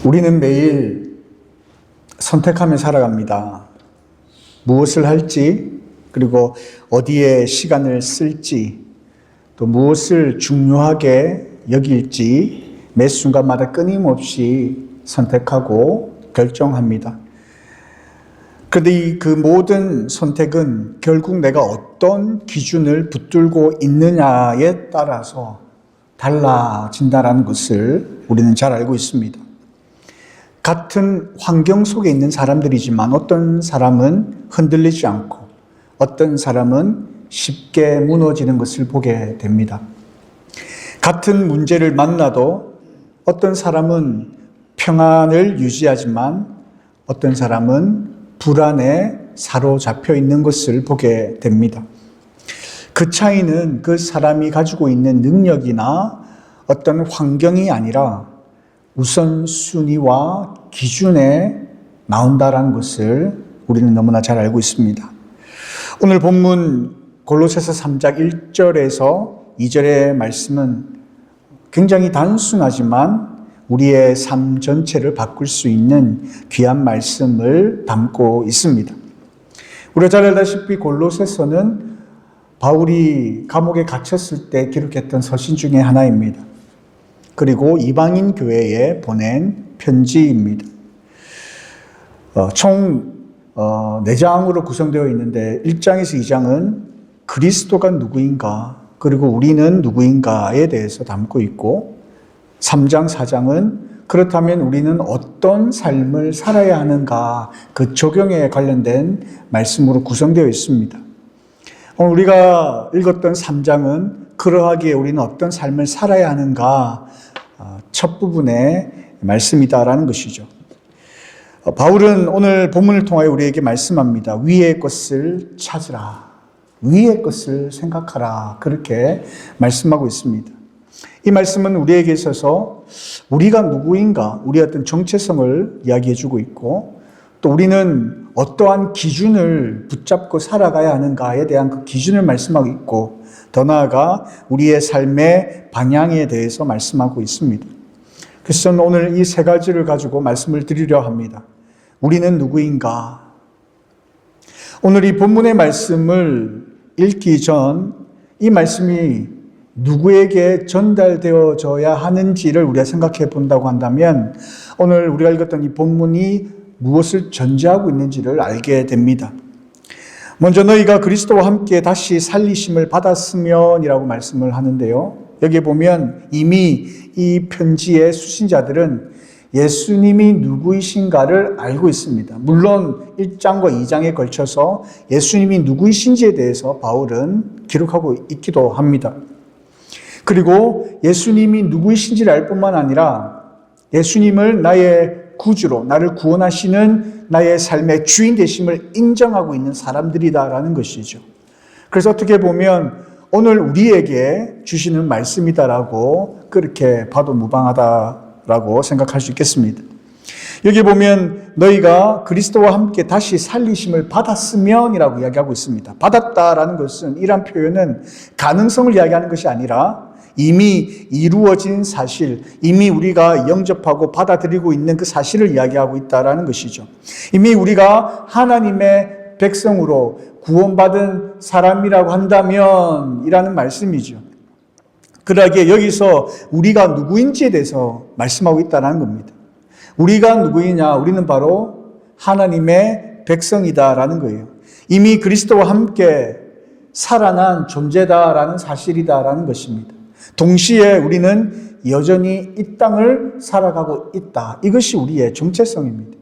우리는 매일 선택하며 살아갑니다. 무엇을 할지, 그리고 어디에 시간을 쓸지, 또 무엇을 중요하게 여길지 매 순간마다 끊임없이 선택하고 결정합니다. 그런데 그 모든 선택은 결국 내가 어떤 기준을 붙들고 있느냐에 따라서 달라진다는 것을 우리는 잘 알고 있습니다. 같은 환경 속에 있는 사람들이지만 어떤 사람은 흔들리지 않고 어떤 사람은 쉽게 무너지는 것을 보게 됩니다. 같은 문제를 만나도 어떤 사람은 평안을 유지하지만 어떤 사람은 불안에 사로잡혀 있는 것을 보게 됩니다. 그 차이는 그 사람이 가지고 있는 능력이나 어떤 환경이 아니라 우선순위와 기준에 나온다는 것을 우리는 너무나 잘 알고 있습니다. 오늘 본문 골로새서 3장 1절에서 2절의 말씀은 굉장히 단순하지만 우리의 삶 전체를 바꿀 수 있는 귀한 말씀을 담고 있습니다. 우리가 잘 알다시피 골로새서는 바울이 감옥에 갇혔을 때 기록했던 서신 중에 하나입니다. 그리고 이방인 교회에 보낸 편지입니다. 총 4장으로 구성되어 있는데 1장에서 2장은 그리스도가 누구인가, 그리고 우리는 누구인가에 대해서 담고 있고 3장, 4장은 그렇다면 우리는 어떤 삶을 살아야 하는가, 그 적용에 관련된 말씀으로 구성되어 있습니다. 우리가 읽었던 3장은 그러하기에 우리는 어떤 삶을 살아야 하는가 첫 부분의 말씀이다라는 것이죠. 바울은 오늘 본문을 통하여 우리에게 말씀합니다. 위의 것을 찾으라. 위의 것을 생각하라. 그렇게 말씀하고 있습니다. 이 말씀은 우리에게 있어서 우리가 누구인가, 우리의 어떤 정체성을 이야기해 주고 있고 또 우리는 어떠한 기준을 붙잡고 살아가야 하는가에 대한 그 기준을 말씀하고 있고 더 나아가 우리의 삶의 방향에 대해서 말씀하고 있습니다. 그래서 저는 오늘 이 세 가지를 가지고 말씀을 드리려 합니다. 우리는 누구인가? 오늘 이 본문의 말씀을 읽기 전 이 말씀이 누구에게 전달되어져야 하는지를 우리가 생각해 본다고 한다면 오늘 우리가 읽었던 이 본문이 무엇을 전제하고 있는지를 알게 됩니다. 먼저 너희가 그리스도와 함께 다시 살리심을 받았으면 이라고 말씀을 하는데요. 여기 보면 이미 이 편지의 수신자들은 예수님이 누구이신가를 알고 있습니다. 물론 1장과 2장에 걸쳐서 예수님이 누구이신지에 대해서 바울은 기록하고 있기도 합니다. 그리고 예수님이 누구이신지를 알 뿐만 아니라 예수님을 나의 구주로, 나를 구원하시는 나의 삶의 주인 되심을 인정하고 있는 사람들이다라는 것이죠. 그래서 어떻게 보면 오늘 우리에게 주시는 말씀이다라고 그렇게 봐도 무방하다라고 생각할 수 있겠습니다. 여기 보면 너희가 그리스도와 함께 다시 살리심을 받았으면 이라고 이야기하고 있습니다. 받았다라는 것은 이런 표현은 가능성을 이야기하는 것이 아니라 이미 이루어진 사실, 이미 우리가 영접하고 받아들이고 있는 그 사실을 이야기하고 있다라는 것이죠. 이미 우리가 하나님의 백성으로 구원받은 사람이라고 한다면 이라는 말씀이죠. 그러기에 여기서 우리가 누구인지에 대해서 말씀하고 있다는 겁니다. 우리가 누구이냐? 우리는 바로 하나님의 백성이다라는 거예요. 이미 그리스도와 함께 살아난 존재다라는 사실이다라는 것입니다. 동시에 우리는 여전히 이 땅을 살아가고 있다. 이것이 우리의 정체성입니다.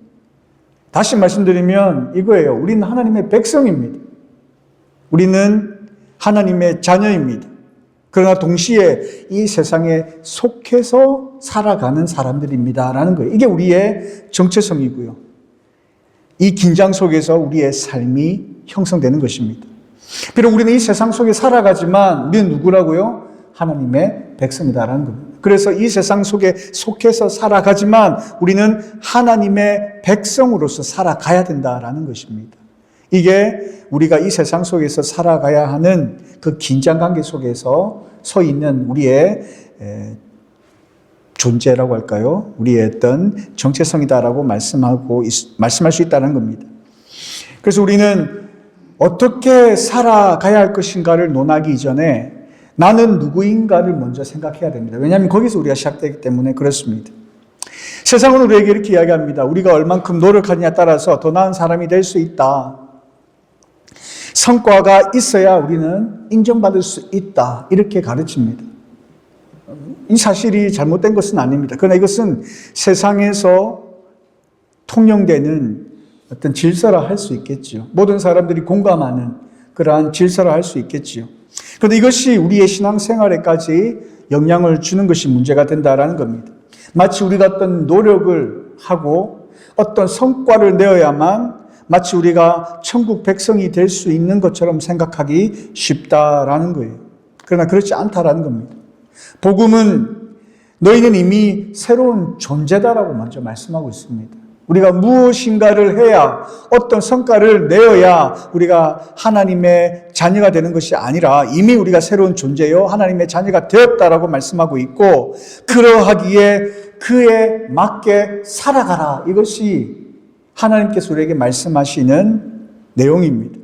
다시 말씀드리면 이거예요. 우리는 하나님의 백성입니다. 우리는 하나님의 자녀입니다. 그러나 동시에 이 세상에 속해서 살아가는 사람들입니다라는 거예요. 이게 우리의 정체성이고요. 이 긴장 속에서 우리의 삶이 형성되는 것입니다. 비록 우리는 이 세상 속에 살아가지만 우리는 누구라고요? 하나님의 백성이다라는 겁니다. 그래서 이 세상 속에 속해서 살아가지만 우리는 하나님의 백성으로서 살아가야 된다라는 것입니다. 이게 우리가 이 세상 속에서 살아가야 하는 그 긴장관계 속에서 서 있는 우리의 존재라고 할까요? 우리의 어떤 정체성이다라고 말씀할 수 있다는 겁니다. 그래서 우리는 어떻게 살아가야 할 것인가를 논하기 이전에 나는 누구인가를 먼저 생각해야 됩니다. 왜냐하면 거기서 우리가 시작되기 때문에 그렇습니다. 세상은 우리에게 이렇게 이야기합니다. 우리가 얼만큼 노력하느냐에 따라서 더 나은 사람이 될 수 있다. 성과가 있어야 우리는 인정받을 수 있다. 이렇게 가르칩니다. 이 사실이 잘못된 것은 아닙니다. 그러나 이것은 세상에서 통용되는 어떤 질서라 할 수 있겠죠. 모든 사람들이 공감하는 그러한 질서라 할 수 있겠죠. 그런데 이것이 우리의 신앙생활에까지 영향을 주는 것이 문제가 된다라는 겁니다. 마치 우리가 어떤 노력을 하고 어떤 성과를 내어야만 마치 우리가 천국 백성이 될 수 있는 것처럼 생각하기 쉽다라는 거예요. 그러나 그렇지 않다라는 겁니다. 복음은 너희는 이미 새로운 존재다라고 먼저 말씀하고 있습니다. 우리가 무엇인가를 해야 어떤 성과를 내어야 우리가 하나님의 자녀가 되는 것이 아니라 이미 우리가 새로운 존재요 하나님의 자녀가 되었다라고 말씀하고 있고 그러하기에 그에 맞게 살아가라. 이것이 하나님께서 우리에게 말씀하시는 내용입니다.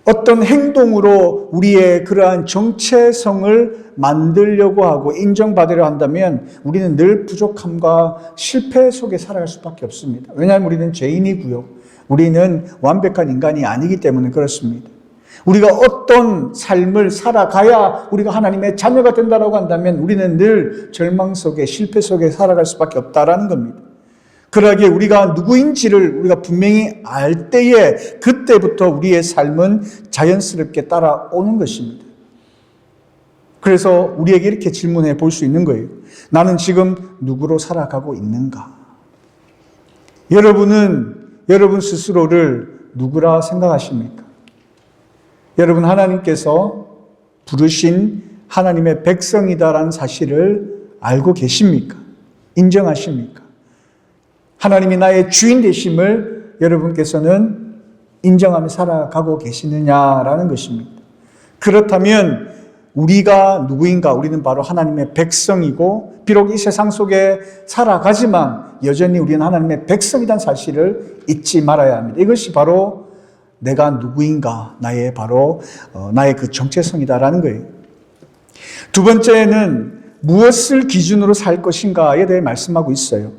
어떤 행동으로 우리의 그러한 정체성을 만들려고 하고 인정받으려 한다면 우리는 늘 부족함과 실패 속에 살아갈 수밖에 없습니다. 왜냐하면 우리는 죄인이고요. 우리는 완벽한 인간이 아니기 때문에 그렇습니다. 우리가 어떤 삶을 살아가야 우리가 하나님의 자녀가 된다고 한다면 우리는 늘 절망 속에 실패 속에 살아갈 수밖에 없다라는 겁니다. 그러기에 우리가 누구인지를 우리가 분명히 알 때에 그때부터 우리의 삶은 자연스럽게 따라오는 것입니다. 그래서 우리에게 이렇게 질문해 볼 수 있는 거예요. 나는 지금 누구로 살아가고 있는가? 여러분 스스로를 누구라 생각하십니까? 여러분 하나님께서 부르신 하나님의 백성이다라는 사실을 알고 계십니까? 인정하십니까? 하나님이 나의 주인 되심을 여러분께서는 인정하며 살아가고 계시느냐라는 것입니다. 그렇다면 우리가 누구인가? 우리는 바로 하나님의 백성이고 비록 이 세상 속에 살아가지만 여전히 우리는 하나님의 백성이라는 사실을 잊지 말아야 합니다. 이것이 바로 내가 누구인가? 나의 그 정체성이다라는 거예요. 두 번째는 무엇을 기준으로 살 것인가에 대해 말씀하고 있어요.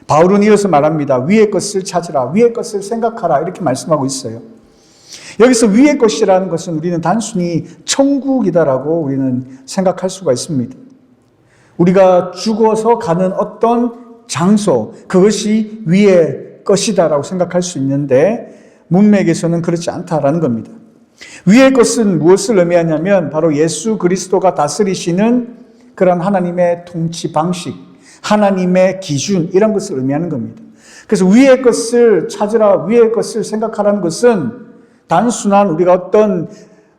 바울은 이어서 말합니다. 위의 것을 찾으라. 위의 것을 생각하라. 이렇게 말씀하고 있어요. 여기서 위의 것이라는 것은 우리는 단순히 천국이다라고 우리는 생각할 수가 있습니다. 우리가 죽어서 가는 어떤 장소, 그것이 위의 것이다라고 생각할 수 있는데 문맥에서는 그렇지 않다라는 겁니다. 위의 것은 무엇을 의미하냐면 바로 예수 그리스도가 다스리시는 그런 하나님의 통치 방식, 하나님의 기준 이런 것을 의미하는 겁니다. 그래서 위의 것을 찾으라, 위의 것을 생각하라는 것은 단순한 우리가 어떤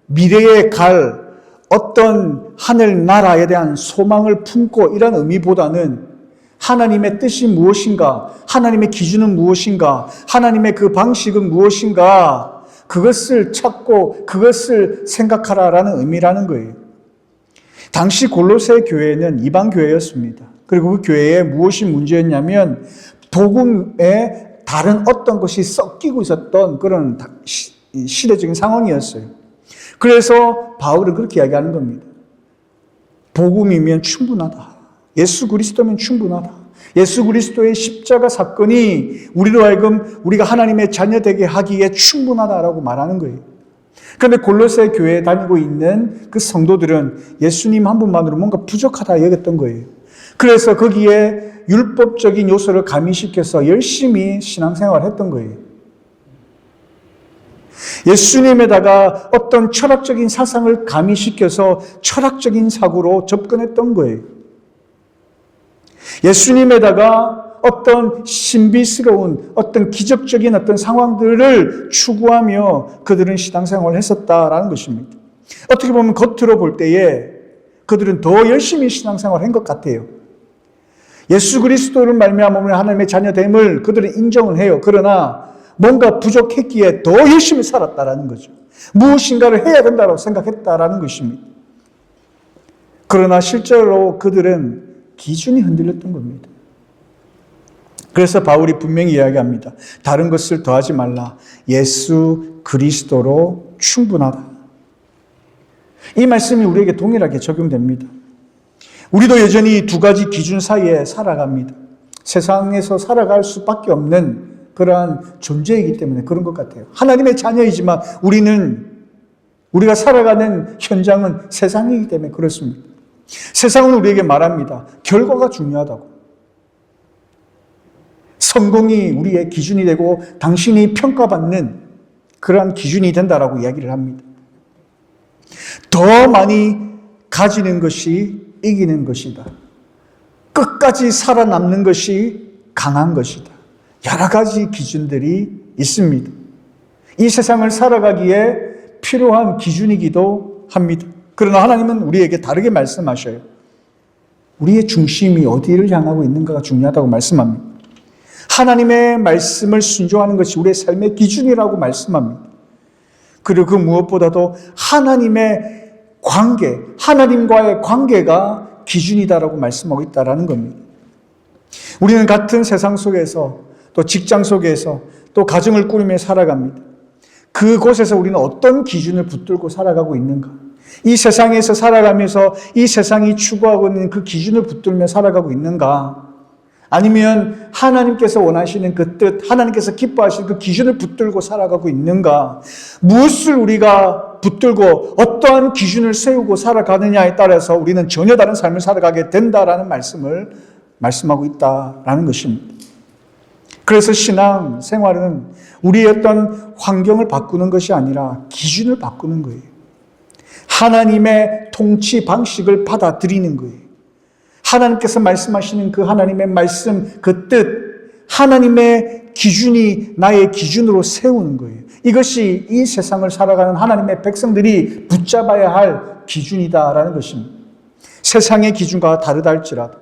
미래에 갈 어떤 하늘나라에 대한 소망을 품고 이런 의미보다는 하나님의 뜻이 무엇인가, 하나님의 기준은 무엇인가, 하나님의 그 방식은 무엇인가, 그것을 찾고 그것을 생각하라라는 의미라는 거예요. 당시 골로새 교회는 이방 교회였습니다. 그리고 그 교회에 무엇이 문제였냐면 복음에 다른 어떤 것이 섞이고 있었던 그런 시대적인 상황이었어요. 그래서 바울은 그렇게 이야기하는 겁니다. 복음이면 충분하다. 예수 그리스도면 충분하다. 예수 그리스도의 십자가 사건이 우리로 하여금 우리가 하나님의 자녀 되게 하기에 충분하다라고 말하는 거예요. 그런데 골로새 교회에 다니고 있는 그 성도들은 예수님 한 분만으로 뭔가 부족하다 여겼던 거예요. 그래서 거기에 율법적인 요소를 가미시켜서 열심히 신앙생활을 했던 거예요. 예수님에다가 어떤 철학적인 사상을 가미시켜서 철학적인 사고로 접근했던 거예요. 예수님에다가 어떤 신비스러운 어떤 기적적인 어떤 상황들을 추구하며 그들은 신앙생활을 했었다라는 것입니다. 어떻게 보면 겉으로 볼 때에 그들은 더 열심히 신앙생활을 한 것 같아요. 예수 그리스도를 말미암아 하나님의 자녀됨을 그들은 인정을 해요. 그러나 뭔가 부족했기에 더 열심히 살았다라는 거죠. 무엇인가를 해야 된다고 생각했다라는 것입니다. 그러나 실제로 그들은 기준이 흔들렸던 겁니다. 그래서 바울이 분명히 이야기합니다. 다른 것을 더하지 말라. 예수 그리스도로 충분하다. 이 말씀이 우리에게 동일하게 적용됩니다. 우리도 여전히 두 가지 기준 사이에 살아갑니다. 세상에서 살아갈 수밖에 없는 그러한 존재이기 때문에 그런 것 같아요. 하나님의 자녀이지만 우리가 살아가는 현장은 세상이기 때문에 그렇습니다. 세상은 우리에게 말합니다. 결과가 중요하다고. 성공이 우리의 기준이 되고 당신이 평가받는 그러한 기준이 된다라고 이야기를 합니다. 더 많이 가지는 것이 이기는 것이다. 끝까지 살아남는 것이 강한 것이다. 여러 가지 기준들이 있습니다. 이 세상을 살아가기에 필요한 기준이기도 합니다. 그러나 하나님은 우리에게 다르게 말씀하셔요. 우리의 중심이 어디를 향하고 있는가가 중요하다고 말씀합니다. 하나님의 말씀을 순종하는 것이 우리의 삶의 기준이라고 말씀합니다. 그리고 그 무엇보다도 하나님의 관계, 하나님과의 관계가 기준이다라고 말씀하고 있다는 겁니다. 우리는 같은 세상 속에서 또 직장 속에서 또 가정을 꾸리며 살아갑니다. 그곳에서 우리는 어떤 기준을 붙들고 살아가고 있는가? 이 세상에서 살아가면서 이 세상이 추구하고 있는 그 기준을 붙들며 살아가고 있는가? 아니면 하나님께서 원하시는 그 뜻, 하나님께서 기뻐하시는 그 기준을 붙들고 살아가고 있는가? 무엇을 우리가 붙들고 어떠한 기준을 세우고 살아가느냐에 따라서 우리는 전혀 다른 삶을 살아가게 된다라는 말씀을 말씀하고 있다라는 것입니다. 그래서 신앙 생활은 우리의 어떤 환경을 바꾸는 것이 아니라 기준을 바꾸는 거예요. 하나님의 통치 방식을 받아들이는 거예요. 하나님께서 말씀하시는 그 하나님의 말씀, 그 뜻, 하나님의 기준이 나의 기준으로 세우는 거예요. 이것이 이 세상을 살아가는 하나님의 백성들이 붙잡아야 할 기준이다라는 것입니다. 세상의 기준과 다르다 할지라도,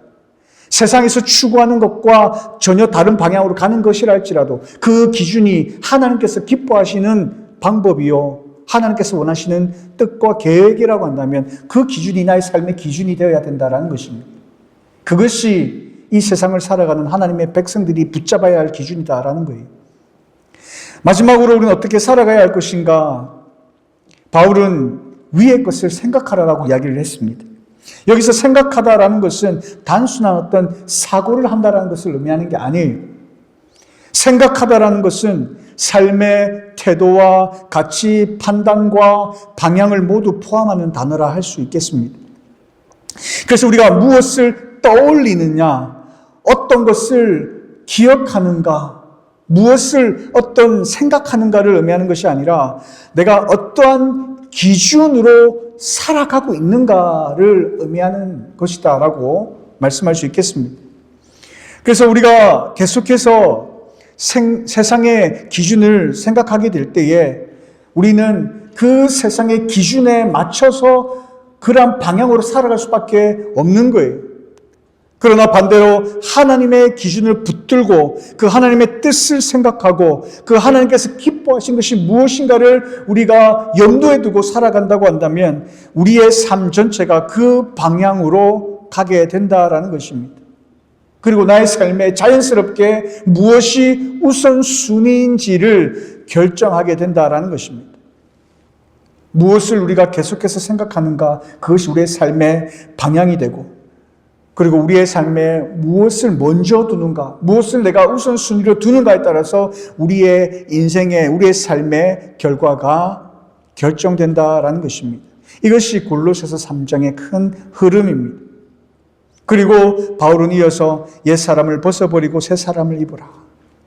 세상에서 추구하는 것과 전혀 다른 방향으로 가는 것이라 할지라도 그 기준이 하나님께서 기뻐하시는 방법이요, 하나님께서 원하시는 뜻과 계획이라고 한다면 그 기준이 나의 삶의 기준이 되어야 된다는 것입니다. 그것이 이 세상을 살아가는 하나님의 백성들이 붙잡아야 할 기준이다라는 거예요. 마지막으로 우리는 어떻게 살아가야 할 것인가? 바울은 위의 것을 생각하라라고 이야기를 했습니다. 여기서 생각하다라는 것은 단순한 어떤 사고를 한다라는 것을 의미하는 게 아니에요. 생각하다라는 것은 삶의 태도와 가치, 판단과 방향을 모두 포함하는 단어라 할 수 있겠습니다. 그래서 우리가 무엇을 떠올리느냐, 어떤 것을 기억하는가, 무엇을 어떤 생각하는가를 의미하는 것이 아니라 내가 어떠한 기준으로 살아가고 있는가를 의미하는 것이다 라고 말씀할 수 있겠습니다. 그래서 우리가 계속해서 세상의 기준을 생각하게 될 때에 우리는 그 세상의 기준에 맞춰서 그러한 방향으로 살아갈 수밖에 없는 거예요. 그러나 반대로 하나님의 기준을 붙들고 그 하나님의 뜻을 생각하고 그 하나님께서 기뻐하신 것이 무엇인가를 우리가 염두에 두고 살아간다고 한다면 우리의 삶 전체가 그 방향으로 가게 된다라는 것입니다. 그리고 나의 삶에 자연스럽게 무엇이 우선순위인지를 결정하게 된다라는 것입니다. 무엇을 우리가 계속해서 생각하는가, 그것이 우리의 삶의 방향이 되고, 그리고 우리의 삶에 무엇을 먼저 두는가, 무엇을 내가 우선순위로 두는가에 따라서 우리의 인생의, 우리의 삶의 결과가 결정된다라는 것입니다. 이것이 골로새서 3장의 큰 흐름입니다. 그리고 바울은 이어서 옛사람을 벗어버리고 새사람을 입으라,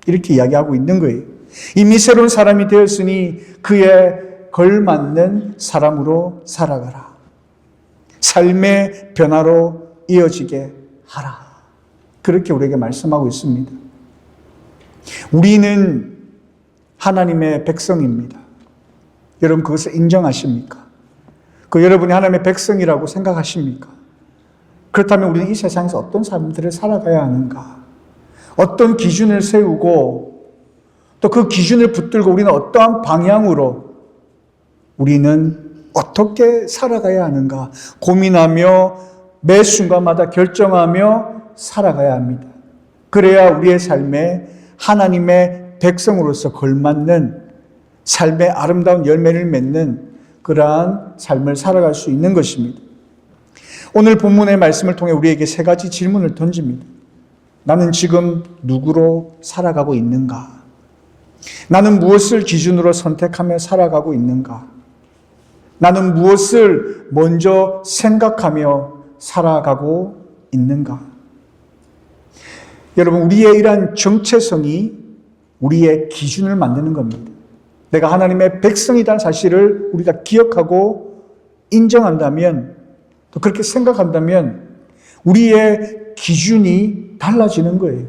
이렇게 이야기하고 있는 거예요. 이미 새로운 사람이 되었으니 그에 걸맞는 사람으로 살아가라. 삶의 변화로 이어지게 하라. 그렇게 우리에게 말씀하고 있습니다. 우리는 하나님의 백성입니다. 여러분 그것을 인정하십니까? 여러분이 하나님의 백성이라고 생각하십니까? 그렇다면 우리는 이 세상에서 어떤 삶들을 살아가야 하는가? 어떤 기준을 세우고 또 그 기준을 붙들고 우리는 어떠한 방향으로 우리는 어떻게 살아가야 하는가 고민하며 매 순간마다 결정하며 살아가야 합니다. 그래야 우리의 삶에 하나님의 백성으로서 걸맞는 삶의 아름다운 열매를 맺는 그러한 삶을 살아갈 수 있는 것입니다. 오늘 본문의 말씀을 통해 우리에게 세 가지 질문을 던집니다. 나는 지금 누구로 살아가고 있는가? 나는 무엇을 기준으로 선택하며 살아가고 있는가? 나는 무엇을 먼저 생각하며 살아가고 있는가? 여러분, 우리의 이러한 정체성이 우리의 기준을 만드는 겁니다. 내가 하나님의 백성이라는 사실을 우리가 기억하고 인정한다면, 또 그렇게 생각한다면 우리의 기준이 달라지는 거예요.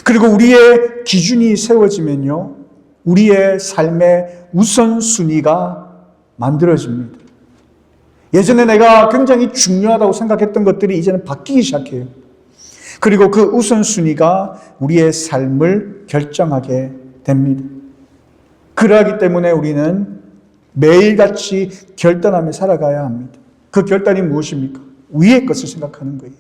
그리고 우리의 기준이 세워지면요, 우리의 삶의 우선순위가 만들어집니다. 예전에 내가 굉장히 중요하다고 생각했던 것들이 이제는 바뀌기 시작해요. 그리고 그 우선순위가 우리의 삶을 결정하게 됩니다. 그러하기 때문에 우리는 매일같이 결단하며 살아가야 합니다. 그 결단이 무엇입니까? 위의 것을 생각하는 거예요.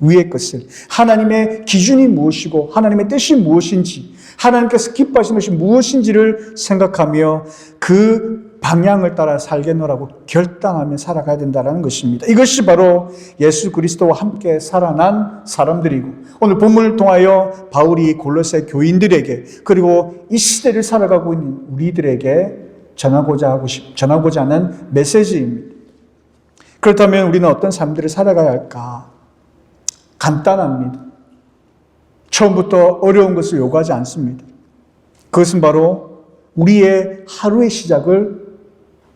위의 것을. 하나님의 기준이 무엇이고 하나님의 뜻이 무엇인지, 하나님께서 기뻐하시는 것이 무엇인지를 생각하며 그 방향을 따라 살겠노라고 결단하며 살아가야 된다는 것입니다. 이것이 바로 예수 그리스도와 함께 살아난 사람들이고, 오늘 본문을 통하여 바울이 골로새 교인들에게, 그리고 이 시대를 살아가고 있는 우리들에게 전하고자 하는 메시지입니다. 그렇다면 우리는 어떤 삶들을 살아가야 할까? 간단합니다. 처음부터 어려운 것을 요구하지 않습니다. 그것은 바로 우리의 하루의 시작을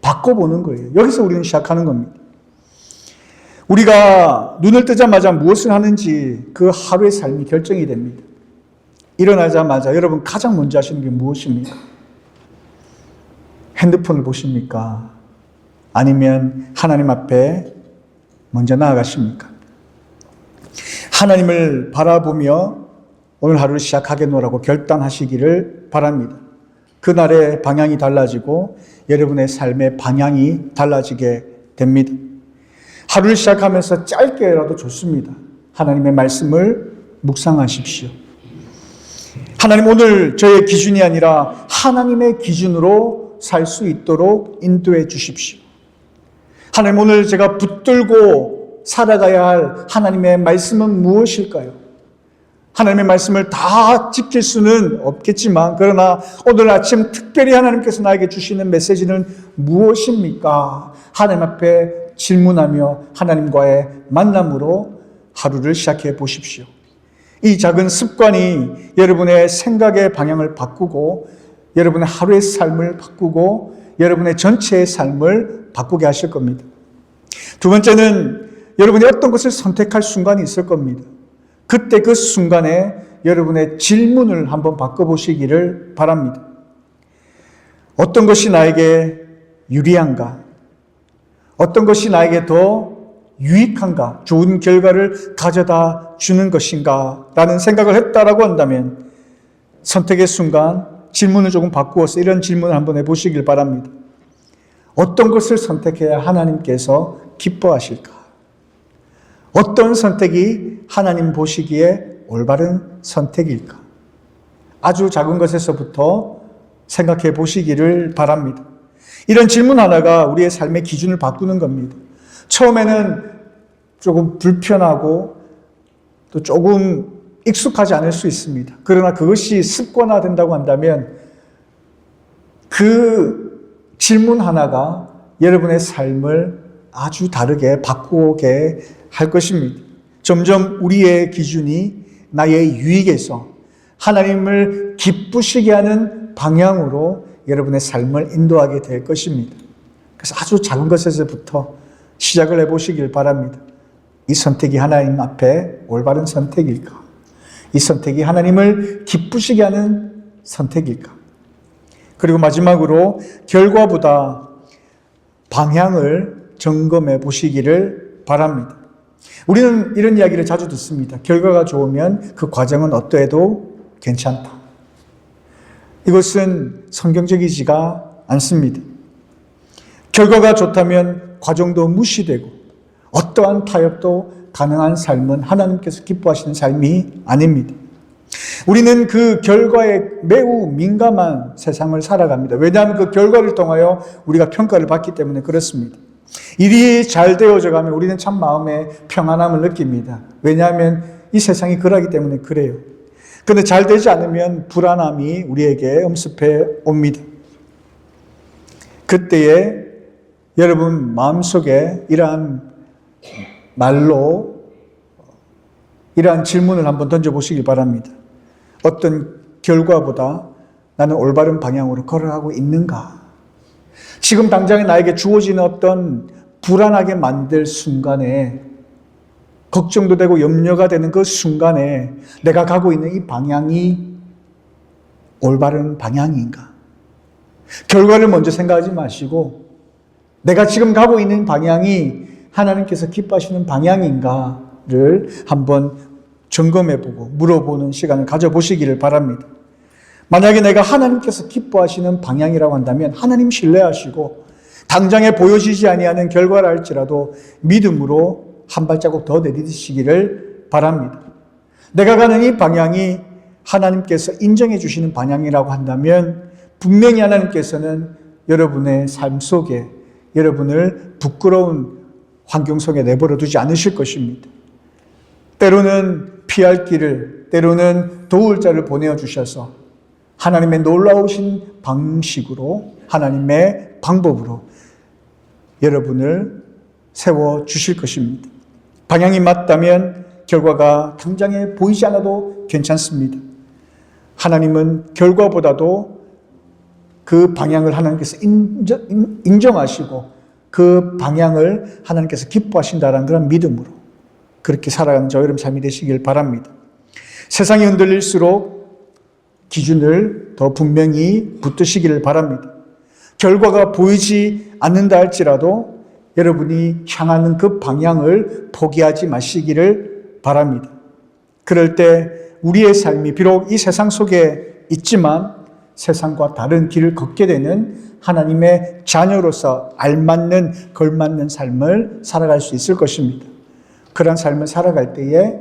바꿔보는 거예요. 여기서 우리는 시작하는 겁니다. 우리가 눈을 뜨자마자 무엇을 하는지 그 하루의 삶이 결정이 됩니다. 일어나자마자 여러분 가장 먼저 하시는 게 무엇입니까? 핸드폰을 보십니까? 아니면 하나님 앞에 먼저 나아가십니까? 하나님을 바라보며 오늘 하루를 시작하겠노라고 결단하시기를 바랍니다. 그날의 방향이 달라지고 여러분의 삶의 방향이 달라지게 됩니다. 하루를 시작하면서 짧게라도 좋습니다. 하나님의 말씀을 묵상하십시오. 하나님, 오늘 저의 기준이 아니라 하나님의 기준으로 살 수 있도록 인도해 주십시오. 하나님, 오늘 제가 붙들고 살아가야 할 하나님의 말씀은 무엇일까요? 하나님의 말씀을 다 지킬 수는 없겠지만, 그러나 오늘 아침 특별히 하나님께서 나에게 주시는 메시지는 무엇입니까? 하나님 앞에 질문하며 하나님과의 만남으로 하루를 시작해 보십시오. 이 작은 습관이 여러분의 생각의 방향을 바꾸고, 여러분의 하루의 삶을 바꾸고, 여러분의 전체의 삶을 바꾸게 하실 겁니다. 두 번째는 여러분이 어떤 것을 선택할 순간이 있을 겁니다. 그때 그 순간에 여러분의 질문을 한번 바꿔보시기를 바랍니다. 어떤 것이 나에게 유리한가? 어떤 것이 나에게 더 유익한가? 좋은 결과를 가져다 주는 것인가? 라는 생각을 했다라고 한다면 선택의 순간 질문을 조금 바꾸어서 이런 질문을 한번 해보시길 바랍니다. 어떤 것을 선택해야 하나님께서 기뻐하실까? 어떤 선택이 하나님 보시기에 올바른 선택일까? 아주 작은 것에서부터 생각해 보시기를 바랍니다. 이런 질문 하나가 우리의 삶의 기준을 바꾸는 겁니다. 처음에는 조금 불편하고 또 조금 익숙하지 않을 수 있습니다. 그러나 그것이 습관화된다고 한다면 그 질문 하나가 여러분의 삶을 아주 다르게 바꾸게 할 것입니다. 점점 우리의 기준이 나의 유익에서 하나님을 기쁘시게 하는 방향으로 여러분의 삶을 인도하게 될 것입니다. 그래서 아주 작은 것에서부터 시작을 해보시길 바랍니다. 이 선택이 하나님 앞에 올바른 선택일까? 이 선택이 하나님을 기쁘시게 하는 선택일까? 그리고 마지막으로 결과보다 방향을 점검해 보시기를 바랍니다. 우리는 이런 이야기를 자주 듣습니다. 결과가 좋으면 그 과정은 어떠해도 괜찮다. 이것은 성경적이지가 않습니다. 결과가 좋다면 과정도 무시되고, 어떠한 타협도 가능한 삶은 하나님께서 기뻐하시는 삶이 아닙니다. 우리는 그 결과에 매우 민감한 세상을 살아갑니다. 왜냐하면 그 결과를 통하여 우리가 평가를 받기 때문에 그렇습니다. 일이 잘 되어져 가면 우리는 참 마음에 평안함을 느낍니다. 왜냐하면 이 세상이 그러기 때문에 그래요. 그런데 잘 되지 않으면 불안함이 우리에게 엄습해 옵니다. 그때에 여러분 마음속에 이러한 말로 이러한 질문을 한번 던져보시기 바랍니다. 어떤 결과보다 나는 올바른 방향으로 걸어가고 있는가? 지금 당장에 나에게 주어지는 어떤 불안하게 만들 순간에, 걱정도 되고 염려가 되는 그 순간에 내가 가고 있는 이 방향이 올바른 방향인가? 결과를 먼저 생각하지 마시고 내가 지금 가고 있는 방향이 하나님께서 기뻐하시는 방향인가를 한번 점검해보고 물어보는 시간을 가져보시기를 바랍니다. 만약에 내가 하나님께서 기뻐하시는 방향이라고 한다면 하나님 신뢰하시고 당장에 보여지지 아니하는 결과를 할지라도 믿음으로 한 발자국 더 내딛으시기를 바랍니다. 내가 가는 이 방향이 하나님께서 인정해 주시는 방향이라고 한다면 분명히 하나님께서는 여러분의 삶 속에 여러분을 부끄러운 환경 속에 내버려 두지 않으실 것입니다. 때로는 피할 길을, 때로는 도울 자를 보내어 주셔서 하나님의 놀라우신 방식으로, 하나님의 방법으로 여러분을 세워 주실 것입니다. 방향이 맞다면 결과가 당장에 보이지 않아도 괜찮습니다. 하나님은 결과보다도 그 방향을 하나님께서 인정하시고 그 방향을 하나님께서 기뻐하신다는 그런 믿음으로 그렇게 살아가는 저 여러분 삶이 되시길 바랍니다. 세상이 흔들릴수록 기준을 더 분명히 붙드시기를 바랍니다. 결과가 보이지 않는다 할지라도 여러분이 향하는 그 방향을 포기하지 마시기를 바랍니다. 그럴 때 우리의 삶이 비록 이 세상 속에 있지만 세상과 다른 길을 걷게 되는 하나님의 자녀로서 알맞는, 걸맞는 삶을 살아갈 수 있을 것입니다. 그런 삶을 살아갈 때에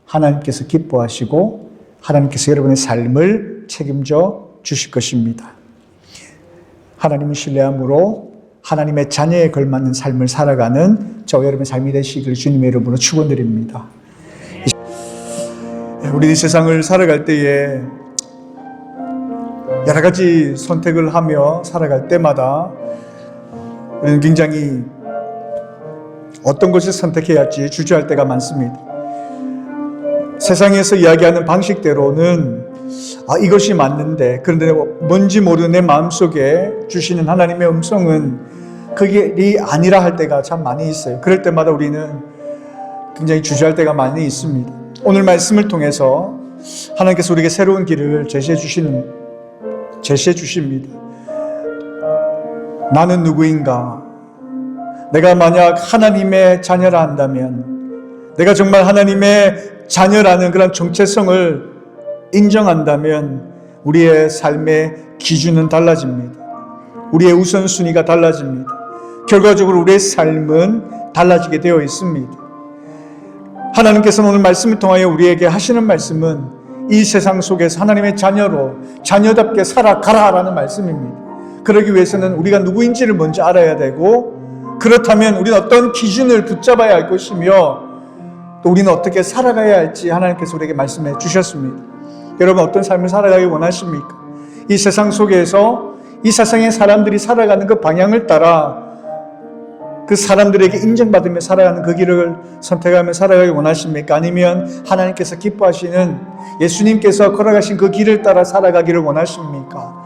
하나님께서 기뻐하시고 하나님께서 여러분의 삶을 책임져 주실 것입니다. 하나님을 신뢰함으로 하나님의 자녀에 걸맞는 삶을 살아가는 저와 여러분의 삶이 되시기를 주님의 이름으로 축원드립니다. 우리 이 세상을 살아갈 때에 여러 가지 선택을 하며 살아갈 때마다 우리는 굉장히 어떤 것을 선택해야 할지 주저할 때가 많습니다. 세상에서 이야기하는 방식대로는 이것이 맞는데, 그런데 뭔지 모르는 내 마음속에 주시는 하나님의 음성은 그게 아니라 할 때가 참 많이 있어요. 그럴 때마다 우리는 굉장히 주저할 때가 많이 있습니다. 오늘 말씀을 통해서 하나님께서 우리에게 새로운 길을 제시해 주십니다. 나는 누구인가? 내가 만약 하나님의 자녀라 한다면, 내가 정말 하나님의 자녀라는 그런 정체성을 인정한다면 우리의 삶의 기준은 달라집니다. 우리의 우선순위가 달라집니다. 결과적으로 우리의 삶은 달라지게 되어 있습니다. 하나님께서는 오늘 말씀을 통하여 우리에게 하시는 말씀은 이 세상 속에서 하나님의 자녀로 자녀답게 살아가라라는 말씀입니다. 그러기 위해서는 우리가 누구인지를 먼저 알아야 되고, 그렇다면 우리는 어떤 기준을 붙잡아야 할 것이며 또 우리는 어떻게 살아가야 할지 하나님께서 우리에게 말씀해 주셨습니다. 여러분 어떤 삶을 살아가기 원하십니까? 이 세상 속에서 이 세상의 사람들이 살아가는 그 방향을 따라 그 사람들에게 인정받으며 살아가는 그 길을 선택하며 살아가기 원하십니까? 아니면 하나님께서 기뻐하시는 예수님께서 걸어가신 그 길을 따라 살아가기를 원하십니까?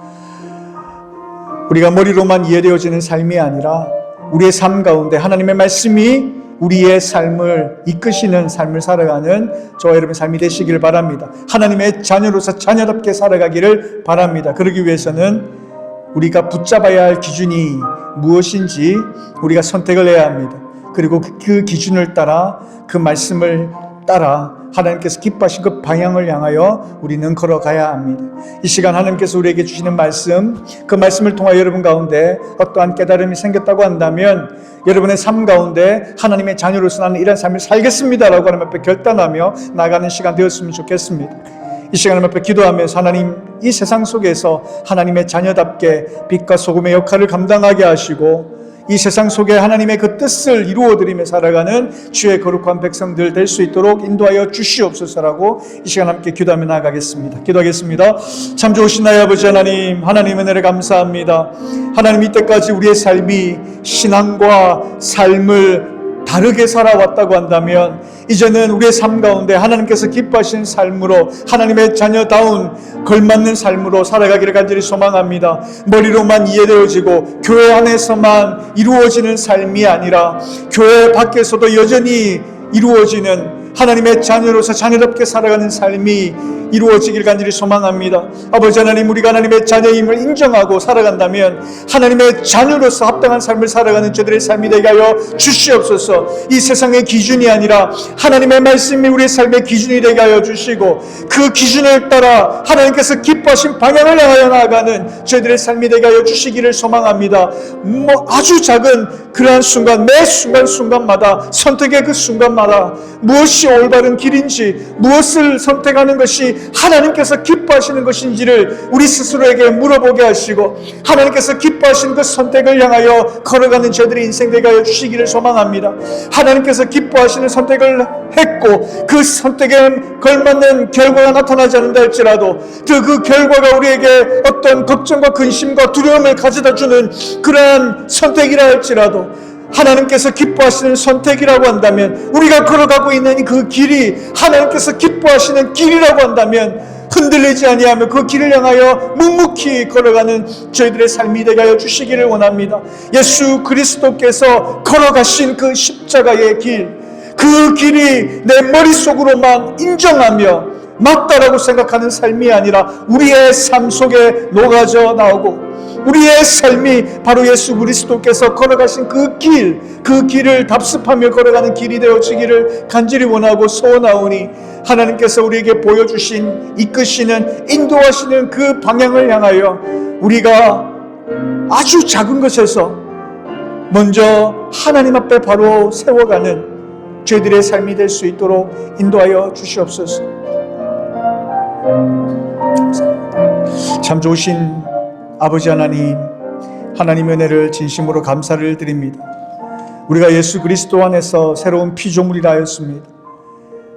우리가 머리로만 이해되어지는 삶이 아니라 우리의 삶 가운데 하나님의 말씀이 우리의 삶을 이끄시는 삶을 살아가는 저와 여러분의 삶이 되시길 바랍니다. 하나님의 자녀로서 자녀답게 살아가기를 바랍니다. 그러기 위해서는 우리가 붙잡아야 할 기준이 무엇인지 우리가 선택을 해야 합니다. 그리고 그 기준을 따라 그 말씀을 따라 하나님께서 기뻐하신 그 방향을 향하여 우리는 걸어가야 합니다. 이 시간 하나님께서 우리에게 주시는 말씀, 그 말씀을 통하여 여러분 가운데 어떠한 깨달음이 생겼다고 한다면 여러분의 삶 가운데 하나님의 자녀로서 나는 이런 삶을 살겠습니다라고 하나님 앞에 결단하며 나가는 시간 되었으면 좋겠습니다. 이 시간 하나님 앞에 기도하면서 하나님, 이 세상 속에서 하나님의 자녀답게 빛과 소금의 역할을 감당하게 하시고 이 세상 속에 하나님의 그 뜻을 이루어드리며 살아가는 주의 거룩한 백성들 될 수 있도록 인도하여 주시옵소서라고 이 시간 함께 기도하며 나아가겠습니다. 기도하겠습니다. 참 좋으신 나의 아버지 하나님, 하나님의 은혜를 감사합니다. 하나님, 이때까지 우리의 삶이 신앙과 삶을 다르게 살아왔다고 한다면 이제는 우리의 삶 가운데 하나님께서 기뻐하시는 삶으로, 하나님의 자녀다운 걸맞는 삶으로 살아가기를 간절히 소망합니다. 머리로만 이해되어지고 교회 안에서만 이루어지는 삶이 아니라 교회 밖에서도 여전히 이루어지는 하나님의 자녀로서 자녀답게 살아가는 삶이 이루어지길 간절히 소망합니다. 아버지 하나님, 우리가 하나님의 자녀임을 인정하고 살아간다면 하나님의 자녀로서 합당한 삶을 살아가는 저들의 삶이 되게 하여 주시옵소서. 이 세상의 기준이 아니라 하나님의 말씀이 우리의 삶의 기준이 되게 하여 주시고 그 기준을 따라 하나님께서 기뻐하신 방향을 향하여 나아가는 저희들의 삶이 되게 하여 주시기를 소망합니다. 아주 작은 그러한 순간, 매 순간마다 선택의 그 순간마다 무엇이 올바른 길인지, 무엇을 선택하는 것이 하나님께서 기뻐하시는 것인지를 우리 스스로에게 물어보게 하시고 하나님께서 기뻐하시는 그 선택을 향하여 걸어가는 저들의 인생 되게 하여 주시기를 소망합니다. 하나님께서 기뻐하시는 선택을 했고 그 선택에 걸맞는 결과가 나타나지 않는다 할지라도 그 결과가 우리에게 어떤 걱정과 근심과 두려움을 가져다 주는 그러한 선택이라 할지라도 하나님께서 기뻐하시는 선택이라고 한다면, 우리가 걸어가고 있는 그 길이 하나님께서 기뻐하시는 길이라고 한다면 흔들리지 아니하며 그 길을 향하여 묵묵히 걸어가는 저희들의 삶이 되게 하여 주시기를 원합니다. 예수 그리스도께서 걸어가신 그 십자가의 길, 그 길이 내 머릿속으로만 인정하며 맞다라고 생각하는 삶이 아니라 우리의 삶 속에 녹아져 나오고 우리의 삶이 바로 예수 그리스도께서 걸어가신 그 길을 답습하며 걸어가는 길이 되어지기를 간절히 원하고 소원하오니 하나님께서 우리에게 보여주신, 이끄시는, 인도하시는 그 방향을 향하여 우리가 아주 작은 것에서 먼저 하나님 앞에 바로 세워가는 저희들의 삶이 될 수 있도록 인도하여 주시옵소서. 참 좋으신 아버지 하나님, 하나님의 은혜를 진심으로 감사를 드립니다. 우리가 예수 그리스도 안에서 새로운 피조물이라 하였습니다.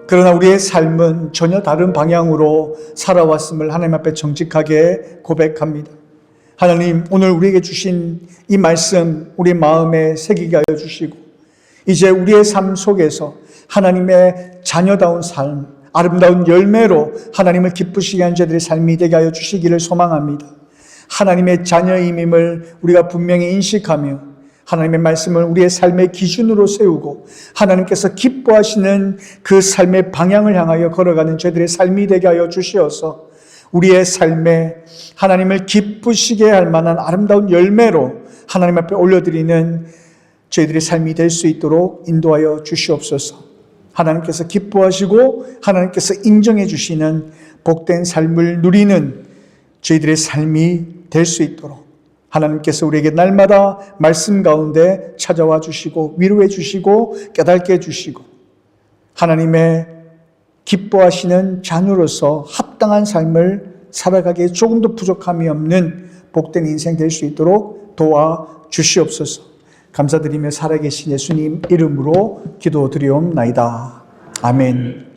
그러나 우리의 삶은 전혀 다른 방향으로 살아왔음을 하나님 앞에 정직하게 고백합니다. 하나님, 오늘 우리에게 주신 이 말씀 우리 마음에 새기게 하여 주시고 이제 우리의 삶 속에서 하나님의 자녀다운 삶, 아름다운 열매로 하나님을 기쁘시게 하는 자들의 삶이 되게 하여 주시기를 소망합니다. 하나님의 자녀임을 우리가 분명히 인식하며 하나님의 말씀을 우리의 삶의 기준으로 세우고 하나님께서 기뻐하시는 그 삶의 방향을 향하여 걸어가는 저희들의 삶이 되게 하여 주시어서 우리의 삶에 하나님을 기쁘시게 할 만한 아름다운 열매로 하나님 앞에 올려드리는 저희들의 삶이 될 수 있도록 인도하여 주시옵소서. 하나님께서 기뻐하시고 하나님께서 인정해 주시는 복된 삶을 누리는 저희들의 삶이 될 수 있도록 하나님께서 우리에게 날마다 말씀 가운데 찾아와 주시고 위로해 주시고 깨닫게 해 주시고 하나님의 기뻐하시는 자녀로서 합당한 삶을 살아가기에 조금도 부족함이 없는 복된 인생 될 수 있도록 도와 주시옵소서. 감사드리며 살아계신 예수님 이름으로 기도드리옵나이다. 아멘.